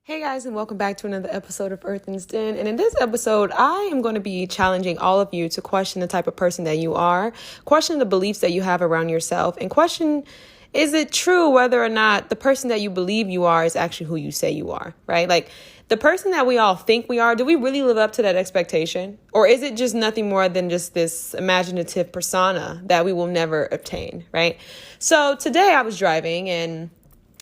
Hey guys, and welcome back to another episode of Earthen's Den. And in this episode, I am going to be challenging all of you to question the type of person that you are, question the beliefs that you have around yourself, and question, is it true whether or not the person that you believe you are is actually who you say you are, right? Like the person that we all think we are, do we really live up to that expectation? Or is it just nothing more than just this imaginative persona that we will never obtain, right? So today I was driving and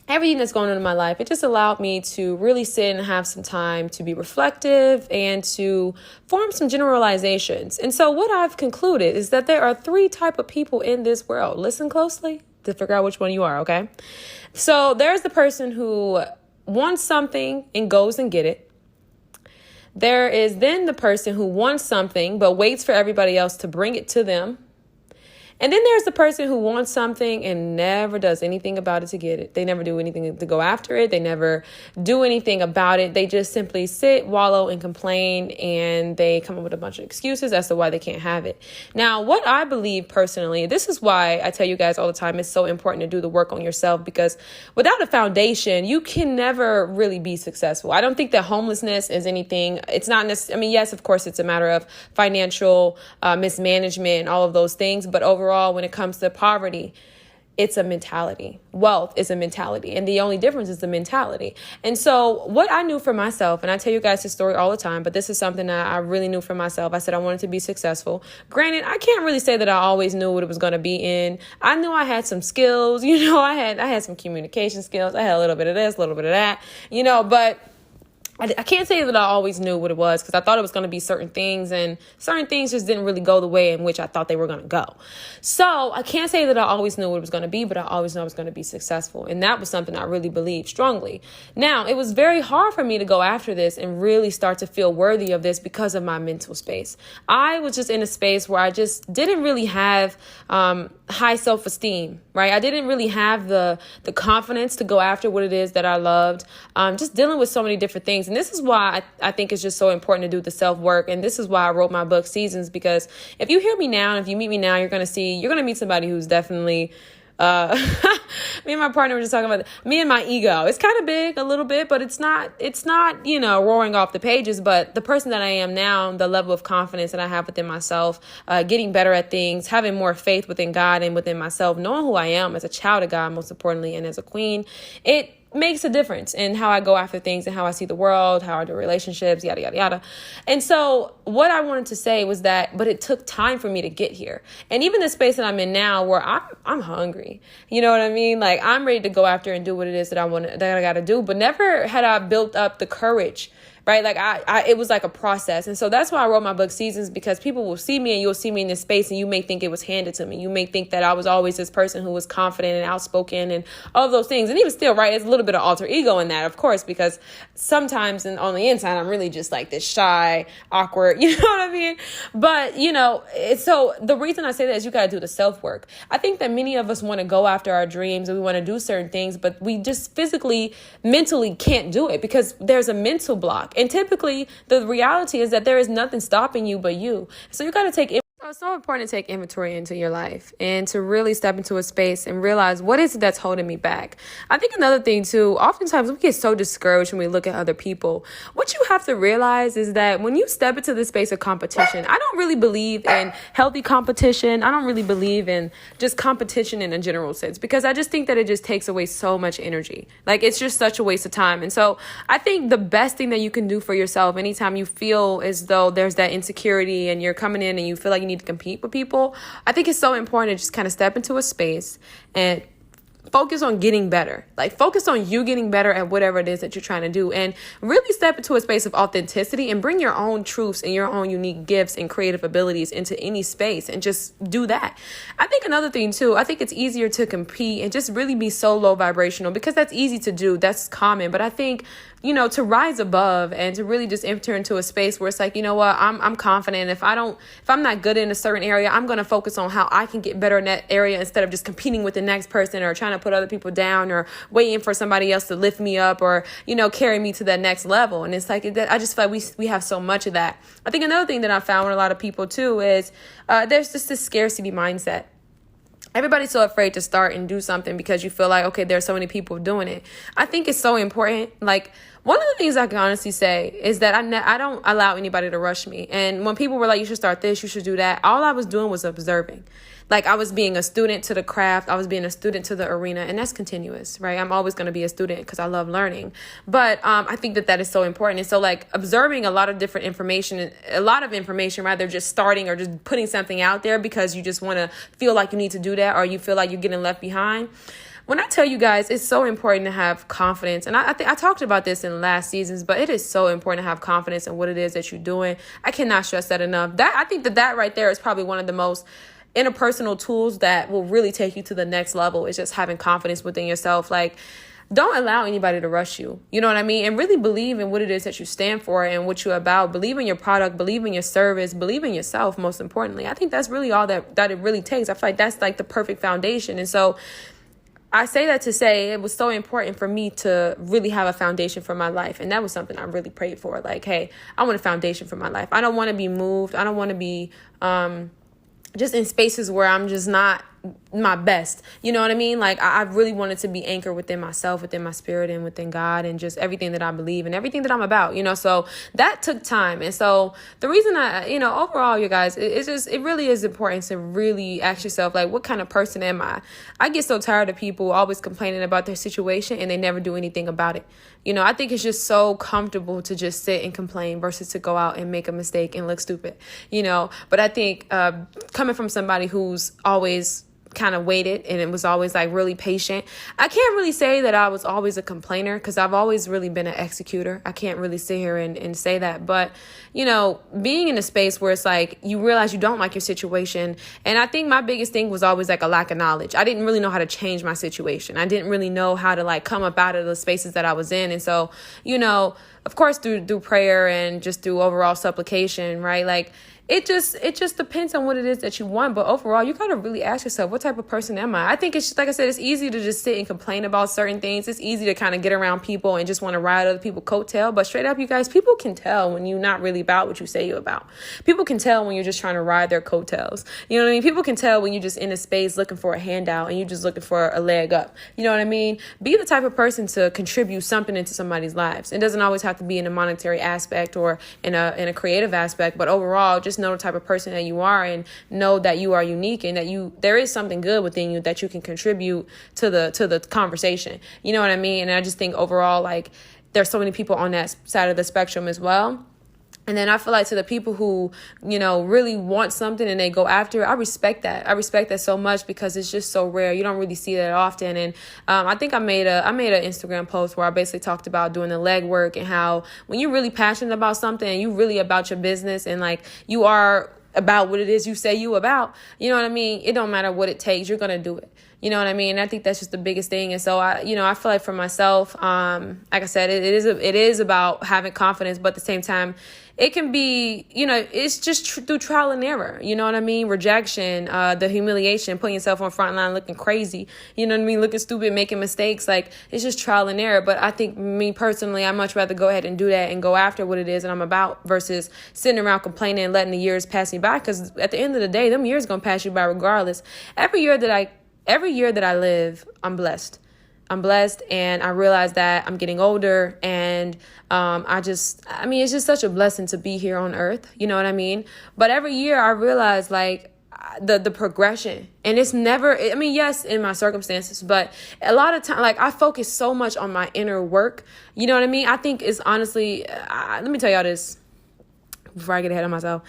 everything that's going on in my life, it just allowed me to really sit and have some time to be reflective and to form some generalizations. And so what I've concluded is that there are three types of people in this world. Listen closely to figure out which one you are, okay? So there's the person who wants something and goes and get it. There is then the person who wants something but waits for everybody else to bring it to them. And then there's the person who wants something and never does anything about it to get it. They never do anything to go after it. They never do anything about it. They just simply sit, wallow, and complain, and they come up with a bunch of excuses as to why they can't have it. Now, what I believe personally, this is why I tell you guys all the time, it's so important to do the work on yourself, because without a foundation, you can never really be successful. I don't think that homelessness is anything. It's not necessarily, I mean, yes, of course, it's a matter of financial mismanagement and all of those things, but overall, when it comes to poverty, it's a mentality. Wealth is a mentality. And the only difference is the mentality. And so what I knew for myself, and I tell you guys this story all the time, but this is something that I really knew for myself. I said I wanted to be successful. Granted, I can't really say that I always knew what it was going to be in. I knew I had some skills. I had some communication skills. I had a little bit of this, a little bit of that, but I can't say that I always knew what it was, because I thought it was going to be certain things, and certain things just didn't really go the way in which I thought they were going to go. So I can't say that I always knew what it was going to be, but I always knew I was going to be successful. And that was something I really believed strongly. Now, it was very hard for me to go after this and really start to feel worthy of this because of my mental space. I was just in a space where I just didn't really have high self-esteem, right? I didn't really have the confidence to go after what it is that I loved. Just dealing with so many different things. And this is why I think it's just so important to do the self-work. And this is why I wrote my book, Seasons, because if you hear me now, and if you meet me now, you're going to meet somebody who's definitely, me and my partner were just talking about me and my ego. It's kind of big a little bit, but it's not, roaring off the pages. But the person that I am now, the level of confidence that I have within myself, getting better at things, having more faith within God and within myself, knowing who I am as a child of God, most importantly, and as a queen, it makes a difference in how I go after things and how I see the world, how I do relationships, yada, yada, yada. And so what I wanted to say was that, but it took time for me to get here. And even the space that I'm in now, where I'm hungry, you know what I mean? Like, I'm ready to go after and do what it is that I got to do, but never had I built up the courage, right? Like it was like a process. And so that's why I wrote my book, Seasons, because people will see me and you'll see me in this space and you may think it was handed to me. You may think that I was always this person who was confident and outspoken and all of those things. And even still, right, it's a little bit of alter ego in that, of course, because sometimes on the inside, I'm really just like this shy, awkward, you know what I mean? But, so the reason I say that is you got to do the self-work. I think that many of us want to go after our dreams and we want to do certain things, but we just physically, mentally can't do it because there's a mental block. And typically, the reality is that there is nothing stopping you but you. So you got to take it. So it's so important to take inventory into your life and to really step into a space and realize what is it that's holding me back. I think another thing too, oftentimes we get so discouraged when we look at other people. What you have to realize is that when you step into the space of competition, I don't really believe in healthy competition. I don't really believe in just competition in a general sense, because I just think that it just takes away so much energy. Like, it's just such a waste of time. And so I think the best thing that you can do for yourself anytime you feel as though there's that insecurity and you're coming in and you feel like you need to compete with people, I think it's so important to just kind of step into a space and focus on getting better. Like, focus on you getting better at whatever it is that you're trying to do, and really step into a space of authenticity and bring your own truths and your own unique gifts and creative abilities into any space and just do that. I think another thing too, I think it's easier to compete and just really be so low vibrational, because that's easy to do. That's common. But I think, to rise above and to really just enter into a space where it's like, you know what, I'm confident. If I'm not good in a certain area, I'm going to focus on how I can get better in that area instead of just competing with the next person or trying to put other people down or waiting for somebody else to lift me up or, carry me to that next level. And it's like, I just feel like we have so much of that. I think another thing that I found with a lot of people too is there's just this scarcity mindset. Everybody's so afraid to start and do something because you feel like, okay, there's so many people doing it. I think it's so important. Like, One of the things I can honestly say is that I don't allow anybody to rush me. And when people were like, you should start this, you should do that, all I was doing was observing. Like, I was being a student to the craft. I was being a student to the arena. And that's continuous, right? I'm always going to be a student because I love learning. But I think that is so important. And so, like, observing a lot of information, rather, just starting or just putting something out there because you just want to feel like you need to do that, or you feel like you're getting left behind. When I tell you guys, it's so important to have confidence. And I think I talked about this in last seasons, but it is so important to have confidence in what it is that you're doing. I cannot stress that enough. I think that right there is probably one of the most interpersonal tools that will really take you to the next level, is just having confidence within yourself. Like, don't allow anybody to rush you. You know what I mean? And really believe in what it is that you stand for and what you're about. Believe in your product, believe in your service, believe in yourself, most importantly. I think that's really all that it really takes. I feel like that's like the perfect foundation. And so I say that to say it was so important for me to really have a foundation for my life. And that was something I really prayed for. Like, hey, I want a foundation for my life. I don't want to be moved. I don't want to be just in spaces where I'm just not my best. You know what I mean? Like, I really wanted to be anchored within myself, within my spirit, and within God, and just everything that I believe and everything that I'm about, so that took time. And so the reason overall, you guys, it really is important to really ask yourself, like, what kind of person am I? I get so tired of people always complaining about their situation and they never do anything about it. I think it's just so comfortable to just sit and complain versus to go out and make a mistake and look stupid, but I think coming from somebody who's always kind of waited and it was always like really patient. I can't really say that I was always a complainer because I've always really been an executor. I can't really sit here and say that. But, being in a space where it's like you realize you don't like your situation. And I think my biggest thing was always like a lack of knowledge. I didn't really know how to change my situation. I didn't really know how to like come up out of the spaces that I was in. And so, of course, through prayer and just through overall supplication, right? Like, it just depends on what it is that you want. But overall, you got to really ask yourself, what type of person am I? I think it's just, like I said, it's easy to just sit and complain about certain things. It's easy to kind of get around people and just want to ride other people's coattail. But straight up, you guys, people can tell when you're not really about what you say you're about. People can tell when you're just trying to ride their coattails. You know what I mean? People can tell when you're just in a space looking for a handout and you're just looking for a leg up. You know what I mean? Be the type of person to contribute something into somebody's lives. It doesn't always have to be in a monetary aspect or in a creative aspect, but overall, just know the type of person that you are and know that you are unique and that there is something good within you that you can contribute to the conversation. You know what I mean? And I just think overall, like, there's so many people on that side of the spectrum as well. And then I feel like to the people who, really want something and they go after it, I respect that. I respect that so much because it's just so rare. You don't really see that often. And I think I made an Instagram post where I basically talked about doing the legwork and how when you're really passionate about something and you really about your business and like you are about what it is you say you about, you know what I mean? It don't matter what it takes. You're going to do it. You know what I mean? And I think that's just the biggest thing. And so I feel like for myself, like I said, it is about having confidence, but at the same time, it can be, it's just through trial and error. You know what I mean? Rejection, the humiliation, putting yourself on front line looking crazy, you know what I mean? Looking stupid, making mistakes. Like, it's just trial and error. But I think me personally, I much rather go ahead and do that and go after what it is that I'm about versus sitting around complaining and letting the years pass me by. Because at the end of the day, them years going to pass you by regardless. Every year that I live, I'm blessed. And I realize that I'm getting older and it's just such a blessing to be here on earth. You know what I mean? But every year I realize like the progression, and it's never, yes, in my circumstances, but a lot of time, like I focus so much on my inner work. You know what I mean? I think it's honestly, let me tell y'all this before I get ahead of myself.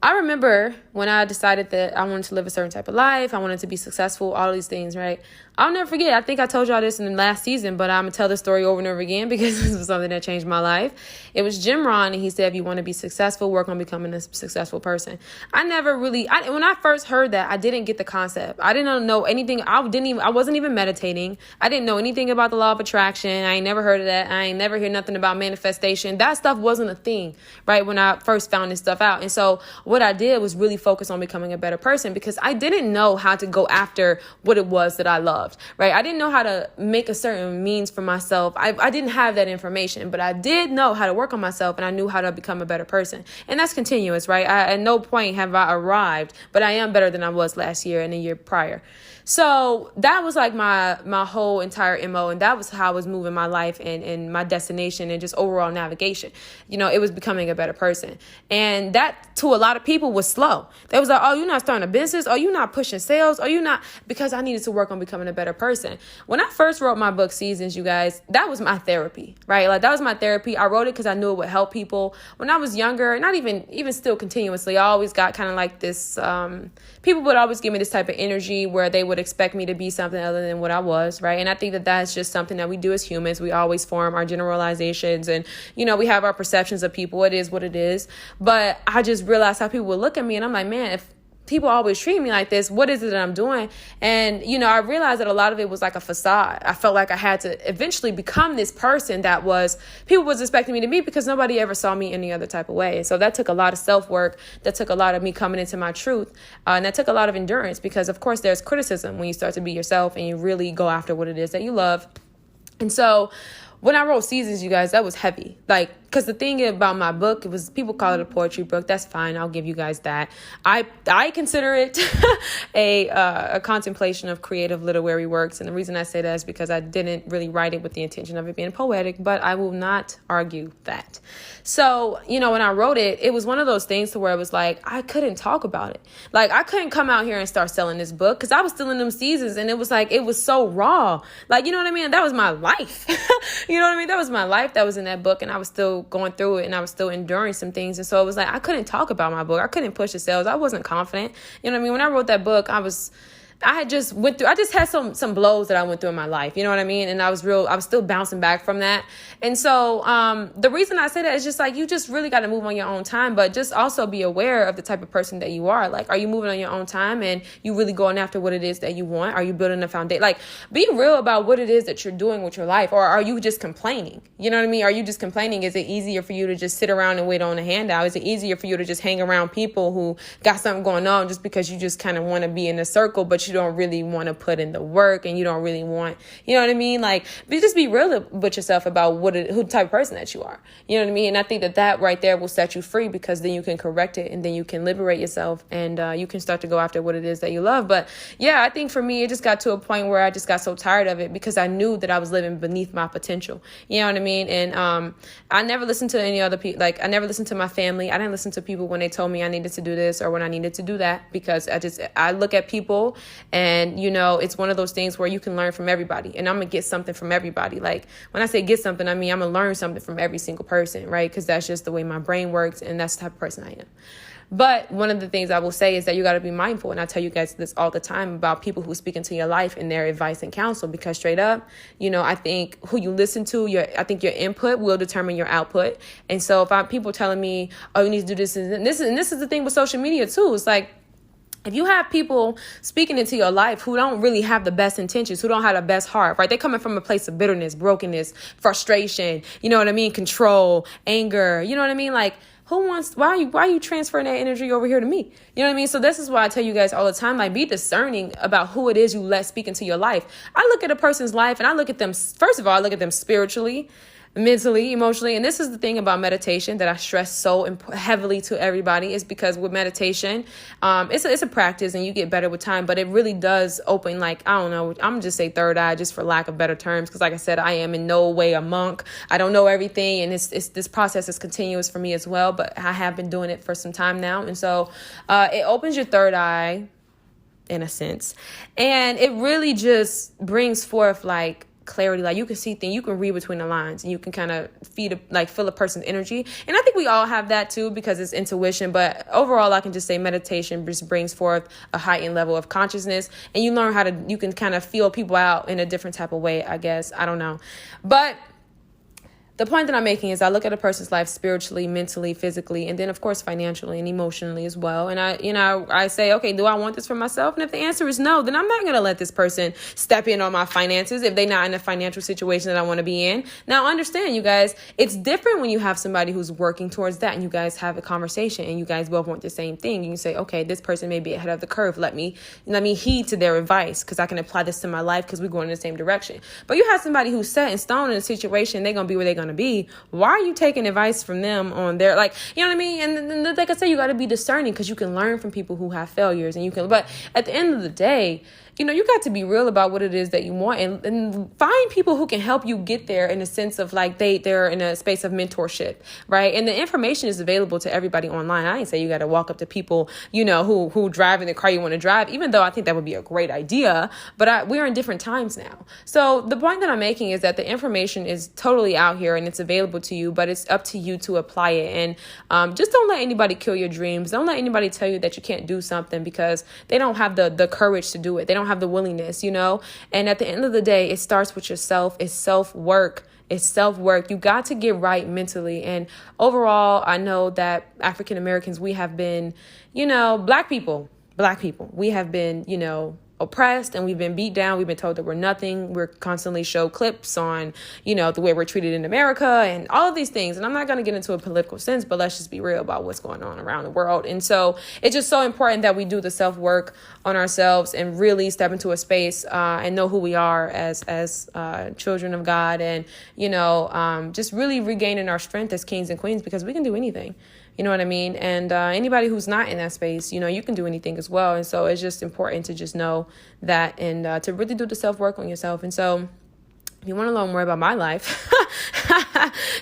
I remember when I decided that I wanted to live a certain type of life, I wanted to be successful, all these things, right? I'll never forget. I think I told y'all this in the last season, but I'm going to tell this story over and over again because this was something that changed my life. It was Jim Rohn, and he said, if you want to be successful, work on becoming a successful person. When I first heard that, I didn't get the concept. I didn't know anything. I wasn't even meditating. I didn't know anything about the law of attraction. I ain't never heard of that. I ain't never heard nothing about manifestation. That stuff wasn't a thing, right? When I first found this stuff out. And so what I did was really focus on becoming a better person because I didn't know how to go after what it was that I loved. loved, right? I didn't know how to make a certain means for myself. I didn't have that information, but I did know how to work on myself, and I knew how to become a better person. And that's continuous, right? At no point have I arrived, but I am better than I was last year and the year prior. So that was like my whole entire MO. And that was how I was moving my life and my destination and just overall navigation. It was becoming a better person. And that to a lot of people was slow. They was like, oh, you're not starting a business. Oh, you're not pushing sales. Oh, you're not, because I needed to work on becoming a better person. When I first wrote my book, Seasons, you guys, that was my therapy, right? Like that was my therapy. I wrote it because I knew it would help people. When I was younger, not even still continuously, I always got kind of like this, people would always give me this type of energy where they would expect me to be something other than what I was, right? And I think that that's just something that we do as humans. We always form our generalizations and, we have our perceptions of people. It is what it is. But I just realized how people would look at me and I'm like, man, if people always treat me like this, what is it that I'm doing? And, I realized that a lot of it was like a facade. I felt like I had to eventually become this person that people was expecting me to be because nobody ever saw me any other type of way. So that took a lot of self-work. That took a lot of me coming into my truth. And that took a lot of endurance because, of course, there's criticism when you start to be yourself and you really go after what it is that you love. And so when I wrote Seasons, you guys, that was heavy. Like, because the thing about my book, it was, people call it a poetry book. That's fine. I'll give you guys that. I consider it a contemplation of creative literary works. And the reason I say that is because I didn't really write it with the intention of it being poetic, but I will not argue that. So, when I wrote it, it was one of those things to where it was like, I couldn't talk about it. Like, I couldn't come out here and start selling this book because I was still in them seasons. And it was like, it was so raw. Like, you know what I mean? That was my life. You know what I mean? That was my life that was in that book. And I was still going through it and I was still enduring some things. And so it was like, I couldn't talk about my book. I couldn't push the sales. I wasn't confident. You know what I mean? When I wrote that book, I just had some blows that I went through in my life. You know what I mean? And I was still bouncing back from that. And so, the reason I say that is just like, you just really got to move on your own time, but just also be aware of the type of person that you are. Like, are you moving on your own time and you really going after what it is that you want? Are you building a foundation? Like, be real about what it is that you're doing with your life, or are you just complaining? You know what I mean? Are you just complaining? Is it easier for you to just sit around and wait on a handout? Is it easier for you to just hang around people who got something going on just because you just kind of want to be in a circle, but you don't really want to put in the work and you don't really want, you know what I mean? Like, just be real with yourself about who type of person that you are. You know what I mean? And I think that right there will set you free because then you can correct it and then you can liberate yourself and you can start to go after what it is that you love. But yeah, I think for me, it just got to a point where I just got so tired of it because I knew that I was living beneath my potential. You know what I mean? And I never listened to any other people. Like, I never listened to my family. I didn't listen to people when they told me I needed to do this or when I needed to do that because I look at people and, it's one of those things where you can learn from everybody and I'm going to get something from everybody. Like, when I say get something, I mean, I'm going to learn something from every single person, right? Because that's just the way my brain works and that's the type of person I am. But one of the things I will say is that you got to be mindful. And I tell you guys this all the time about people who speak into your life and their advice and counsel, because straight up, I think who you listen to, I think your input will determine your output. And so if people telling me, oh, you need to do this and this is the thing with social media too. It's like, if you have people speaking into your life who don't really have the best intentions, who don't have the best heart, right? They're coming from a place of bitterness, brokenness, frustration, you know what I mean? Control, anger, you know what I mean? Like, why are you transferring that energy over here to me? You know what I mean? So this is why I tell you guys all the time, like, be discerning about who it is you let speak into your life. I look at a person's life and I look at them, first of all, I look at them spiritually, mentally, emotionally. And this is the thing about meditation that I stress so heavily to everybody is because with meditation, it's a practice and you get better with time, but it really does open, like, I don't know, I'm just say third eye just for lack of better terms. Cause like I said, I am in no way a monk. I don't know everything. And this process is continuous for me as well, but I have been doing it for some time now. And so, it opens your third eye in a sense. And it really just brings forth like clarity. Like, you can see things, you can read between the lines and you can kind of feel a person's energy. And I think we all have that too, because it's intuition. But overall, I can just say meditation just brings forth a heightened level of consciousness, and you learn you can kind of feel people out in a different type of way, I guess. I don't know. But the point that I'm making is I look at a person's life spiritually, mentally, physically, and then of course financially and emotionally as well. And I say, okay, do I want this for myself? And if the answer is no, then I'm not going to let this person step in on my finances if they're not in a financial situation that I want to be in. Now, understand, you guys, it's different when you have somebody who's working towards that and you guys have a conversation and you guys both want the same thing. You can say, okay, this person may be ahead of the curve. Let me heed to their advice because I can apply this to my life because we're going in the same direction. But you have somebody who's set in stone in a situation, they're going to be where they're going to be. Why are you taking advice from them on their, you know what I mean? And like I said, you got to be discerning because you can learn from people who have failures and but at the end of the day, you got to be real about what it is that you want and find people who can help you get there in a sense of they're in a space of mentorship, right? And the information is available to everybody online. I ain't say you got to walk up to people, who drive in the car you want to drive, even though I think that would be a great idea, but we're in different times now. So the point that I'm making is that the information is totally out here and it's available to you, but it's up to you to apply it. And just don't let anybody kill your dreams. Don't let anybody tell you that you can't do something because they don't have the courage to do it. They don't have the willingness, and at the end of the day, it starts with yourself. It's self-work. It's self-work. You got to get right mentally. And overall, I know that African Americans, we have been, Black people, we have been, oppressed and we've been beat down. We've been told that we're nothing. We're constantly show clips on, the way we're treated in America and all of these things. And I'm not going to get into a political sense, but let's just be real about what's going on around the world. And so it's just so important that we do the self-work on ourselves and really step into a space and know who we are as children of God and, just really regaining our strength as kings and queens because we can do anything. You know what I mean? And anybody who's not in that space, you can do anything as well. And so it's just important to just know that and to really do the self-work on yourself. And so if you want to learn more about my life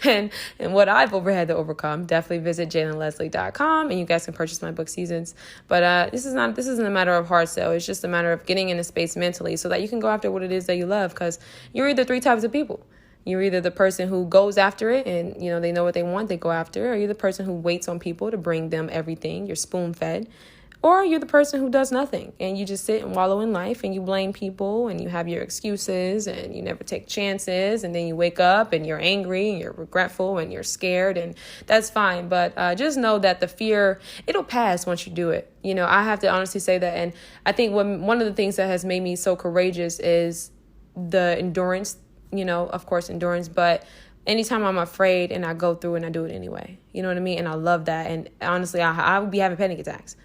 and what I've had to overcome, definitely visit JalenLeslie.com and you guys can purchase my book Seasons. But this isn't a matter of hard sell. It's just a matter of getting in a space mentally so that you can go after what it is that you love because you're either three types of people. You're either the person who goes after it and, they know what they want, they go after it, or you're the person who waits on people to bring them everything, you're spoon-fed, or you're the person who does nothing and you just sit and wallow in life and you blame people and you have your excuses and you never take chances and then you wake up and you're angry and you're regretful and you're scared and that's fine. But just know that the fear, it'll pass once you do it. I have to honestly say that. And I think one of the things that has made me so courageous is the endurance. Of course, endurance, but anytime I'm afraid and I go through and I do it anyway, you know what I mean? And I love that. And honestly, I would be having panic attacks.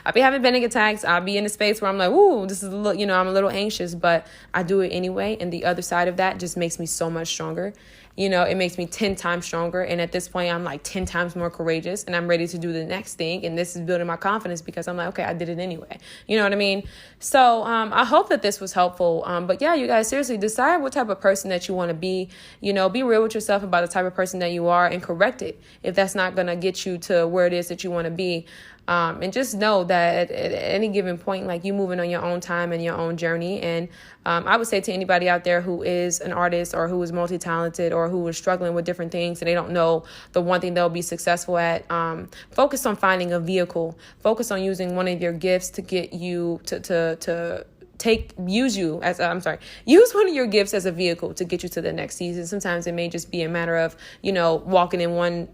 I'll be having panic attacks. I'll be in a space where I'm like, ooh, this is a little, I'm a little anxious, but I do it anyway. And the other side of that just makes me so much stronger. It makes me 10 times stronger. And at this point, I'm like 10 times more courageous and I'm ready to do the next thing. And this is building my confidence because I'm like, okay, I did it anyway. You know what I mean? So I hope that this was helpful. But yeah, you guys, seriously, decide what type of person that you want to be. Be real with yourself about the type of person that you are and correct it if that's not going to get you to where it is that you want to be. And just know that at any given point, you moving on your own time and your own journey. And I would say to anybody out there who is an artist or who is multi-talented or who is struggling with different things and they don't know the one thing they'll be successful at, focus on finding a vehicle. Focus on using one of your gifts to get you use one of your gifts as a vehicle to get you to the next season. Sometimes it may just be a matter of, walking in one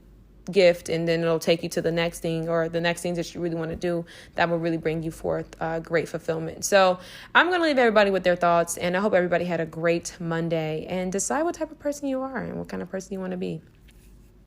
gift and then it'll take you to the next thing or the next things that you really want to do that will really bring you forth great fulfillment. So I'm going to leave everybody with their thoughts and I hope everybody had a great Monday and decide what type of person you are and what kind of person you want to be.